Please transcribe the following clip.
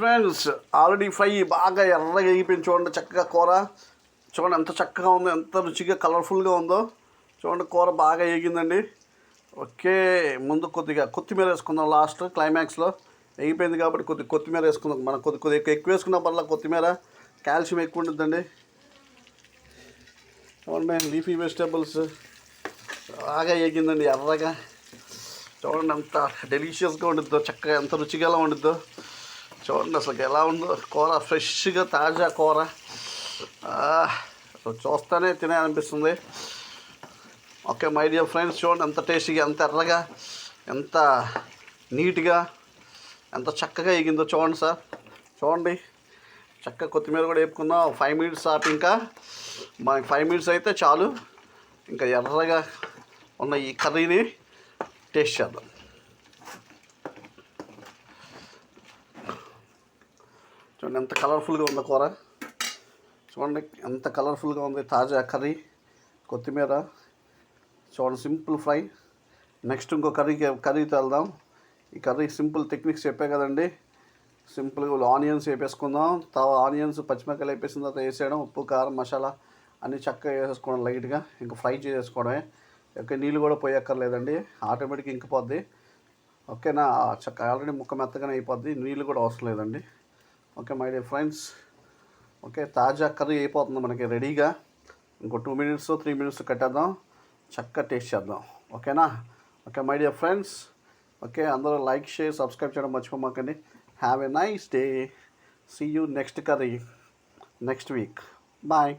Friends already fry బాగా ఎర్రగా అయిపోయింది. చూడండి చక్కగా కూర చూడండి ఎంత చక్కగా ఉందో, ఎంత రుచిగా కలర్ఫుల్గా ఉందో. చూడండి కూర బాగా వేగిందండి. ఓకే, ముందు కొద్దిగా కొత్తిమీర వేసుకుందాం. లాస్ట్ క్లైమాక్స్లో వేగిపోయింది కాబట్టి కొత్తిమీర వేసుకుందాం. మనం కొద్దిగా ఎక్కువ వేసుకున్న వల్ల కొత్తిమీర కాల్షియం ఎక్కువ ఉంటుందండి. చూడండి లీఫీ వెజిటేబుల్స్ బాగా వేగిందండి ఎర్రగా. చూడండి ఎంత డెలిషియస్గా ఉండిద్దో, చక్కగా ఎంత రుచిగా ఉండిద్దో. చూడండి అసలు ఎలా ఉందో కూర, ఫ్రెష్గా తాజా కూర. చూస్తేనే తినాలనిపిస్తుంది. ఓకే మై డియర్ ఫ్రెండ్స్, చూడండి ఎంత టేస్టీగా, ఎంత ఎర్రగా, ఎంత నీట్గా, ఎంత చక్కగా ఎగిందో చూడండి సార్. చూడండి చక్కగా కొత్తిమీర కూడా వేపుకుందాం. 5 మినిట్స్ ఆపి ఇంకా మనకి 5 మినిట్స్ అయితే చాలు. ఇంకా ఎర్రగా ఉన్న ఈ కర్రీని టేస్ట్ చేద్దాం. చూడండి ఎంత కలర్ఫుల్గా ఉందో కూర. చూడండి ఎంత కలర్ఫుల్గా ఉంది తాజా కర్రీ, కొత్తిమీర. చూడండి సింపుల్ ఫ్రై. నెక్స్ట్ ఇంకో కర్రీకి వెళ్దాం. ఈ కర్రీ సింపుల్ టెక్నిక్స్ చెప్పే కదండి. సింపుల్గా ఆనియన్స్ వేపేసుకుందాం. ఆనియన్స్ పచ్చిమిరకాయలు వేపేసిన తర్వాత వేసేయడం, ఉప్పు కారం మసాలా అన్నీ చక్కగా వేసేసుకోవడం లైట్గా. ఇంకా ఫ్రై చేసేసుకోవడమే. ఓకే, నీళ్ళు కూడా పోయక్కర్లేదండి, ఆటోమేటిక్గా ఇంకిపోద్ది. ఓకేనా, చక్కగా ఆల్రెడీ ముక్క మెత్తగానే అయిపోద్ది, నీళ్ళు కూడా అవసరం లేదండి. Okay my dear friends, okay తాజా కర్రీ అయిపోతుంది మనకి రెడీగా. ఇంకో 2 మినిట్స్ 3 మినిట్స్ కట్టేద్దాం, చక్కగా టేస్ట్ చేద్దాం. ఓకేనా. Okay my dear friends, okay అందరూ లైక్ షేర్ సబ్స్క్రైబ్ చేయడం మర్చిపోమాకండి. Have a nice day. See you next curry next week. Bye.